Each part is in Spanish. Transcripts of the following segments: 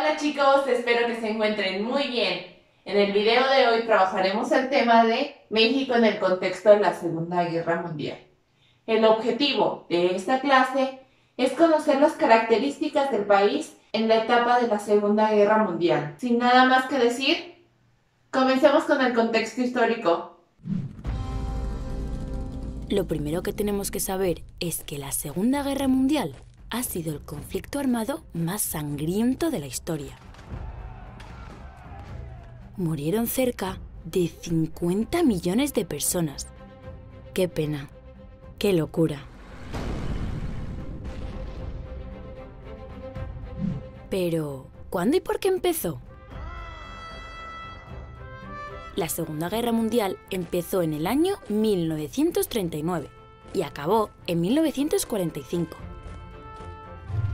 Hola chicos, espero que se encuentren muy bien. En el video de hoy trabajaremos el tema de México en el contexto de la Segunda Guerra Mundial. El objetivo de esta clase es conocer las características del país en la etapa de la Segunda Guerra Mundial. Sin nada más que decir, comencemos con el contexto histórico. Lo primero que tenemos que saber es que la Segunda Guerra Mundial ha sido el conflicto armado más sangriento de la historia. Murieron cerca de 50 millones de personas. ¡Qué pena! ¡Qué locura! Pero, ¿cuándo y por qué empezó? La Segunda Guerra Mundial empezó en el año 1939 y acabó en 1945.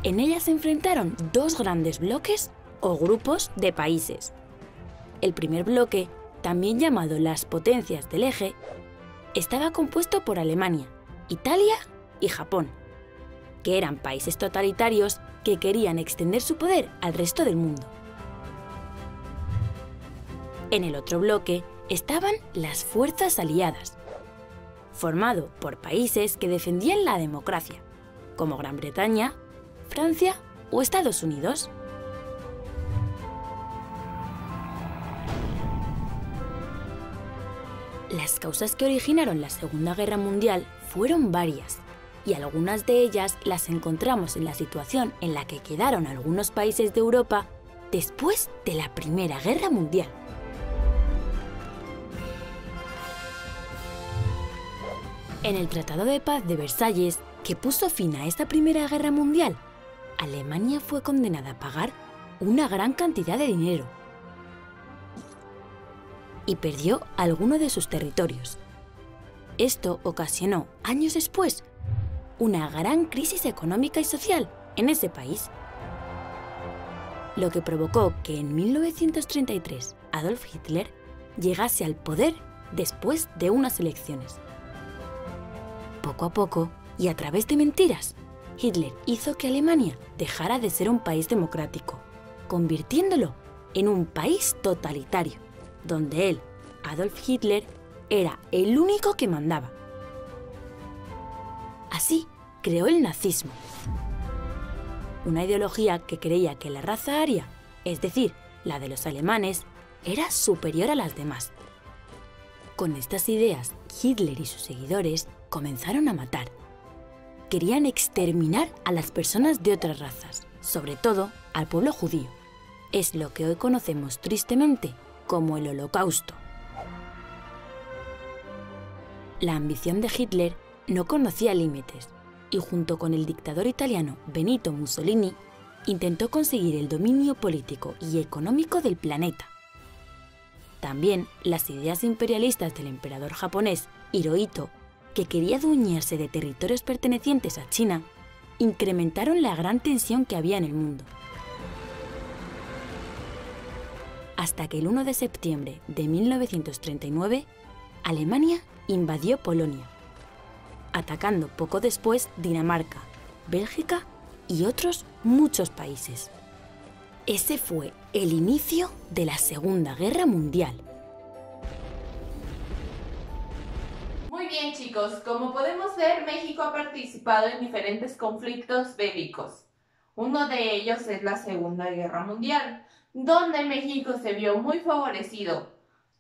En ella se enfrentaron dos grandes bloques o grupos de países. El primer bloque, también llamado las Potencias del Eje, estaba compuesto por Alemania, Italia y Japón, que eran países totalitarios que querían extender su poder al resto del mundo. En el otro bloque estaban las fuerzas aliadas, formado por países que defendían la democracia, como Gran Bretaña, Francia o Estados Unidos. Las causas que originaron la Segunda Guerra Mundial fueron varias, y algunas de ellas las encontramos en la situación en la que quedaron algunos países de Europa después de la Primera Guerra Mundial. En el Tratado de Paz de Versalles, que puso fin a esta Primera Guerra Mundial, Alemania fue condenada a pagar una gran cantidad de dinero y perdió alguno de sus territorios. Esto ocasionó, años después, una gran crisis económica y social en ese país, lo que provocó que en 1933 Adolf Hitler llegase al poder después de unas elecciones. Poco a poco, y a través de mentiras, Hitler hizo que Alemania dejara de ser un país democrático, convirtiéndolo en un país totalitario, donde él, Adolf Hitler, era el único que mandaba. Así creó el nazismo, una ideología que creía que la raza aria, es decir, la de los alemanes, era superior a las demás. Con estas ideas, Hitler y sus seguidores comenzaron a matar. Querían exterminar a las personas de otras razas, sobre todo al pueblo judío. Es lo que hoy conocemos tristemente como el Holocausto. La ambición de Hitler no conocía límites y junto con el dictador italiano Benito Mussolini intentó conseguir el dominio político y económico del planeta. También las ideas imperialistas del emperador japonés Hirohito, que quería adueñarse de territorios pertenecientes a China, incrementaron la gran tensión que había en el mundo. Hasta que el 1 de septiembre de 1939, Alemania invadió Polonia, atacando poco después Dinamarca, Bélgica y otros muchos países. Ese fue el inicio de la Segunda Guerra Mundial. Muy bien chicos, como podemos ver, México ha participado en diferentes conflictos bélicos. Uno de ellos es la Segunda Guerra Mundial, donde México se vio muy favorecido,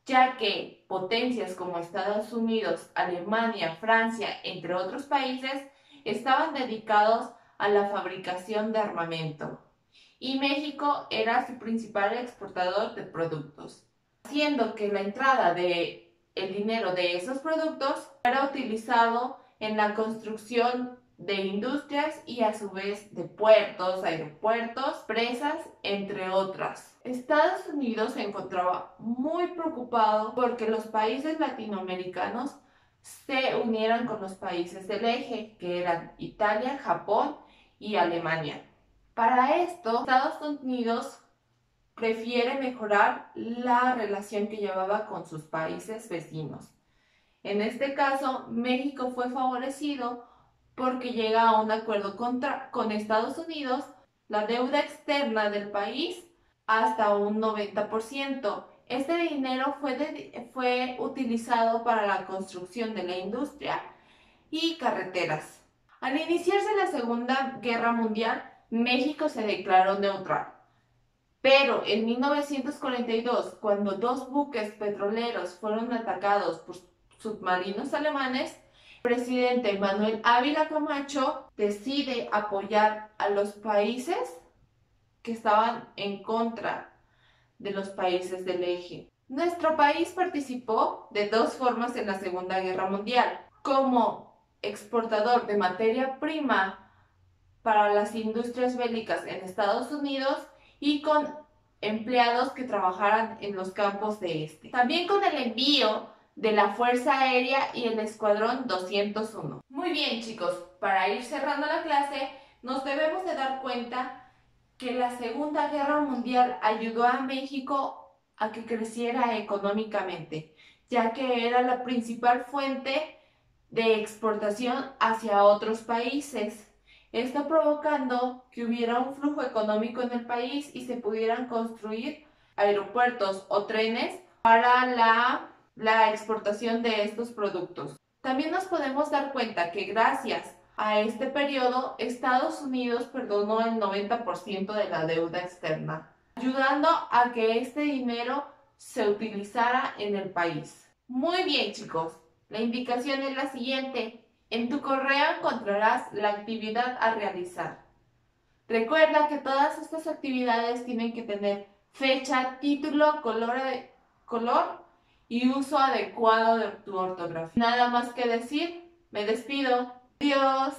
ya que potencias como Estados Unidos, Alemania, Francia, entre otros países, estaban dedicados a la fabricación de armamento, y México era su principal exportador de productos, haciendo que la entrada de el dinero de esos productos era utilizado en la construcción de industrias y a su vez de puertos, aeropuertos, presas, entre otras. Estados Unidos se encontraba muy preocupado porque los países latinoamericanos se unieran con los países del eje, que eran Italia, Japón y Alemania. Para esto, Estados Unidos prefiere mejorar la relación que llevaba con sus países vecinos. En este caso, México fue favorecido porque llega a un acuerdo con Estados Unidos. La deuda externa del país hasta un 90%. Este dinero fue utilizado para la construcción de la industria y carreteras. Al iniciarse la Segunda Guerra Mundial, México se declaró neutral. Pero en 1942, cuando dos buques petroleros fueron atacados por submarinos alemanes, el presidente Manuel Ávila Camacho decide apoyar a los países que estaban en contra de los países del eje. Nuestro país participó de dos formas en la Segunda Guerra Mundial, como exportador de materia prima para las industrias bélicas en Estados Unidos y con empleados que trabajaran en los campos de este. También con el envío de la Fuerza Aérea y el Escuadrón 201. Muy bien, chicos, para ir cerrando la clase, nos debemos de dar cuenta que la Segunda Guerra Mundial ayudó a México a que creciera económicamente, ya que era la principal fuente de exportación hacia otros países. Esto provocando que hubiera un flujo económico en el país y se pudieran construir aeropuertos o trenes para la exportación de estos productos. También nos podemos dar cuenta que gracias a este periodo, Estados Unidos perdonó el 90% de la deuda externa, ayudando a que este dinero se utilizara en el país. Muy bien, chicos, la indicación es la siguiente. En tu correo encontrarás la actividad a realizar. Recuerda que todas estas actividades tienen que tener fecha, título, color y uso adecuado de tu ortografía. Nada más que decir, me despido. Adiós.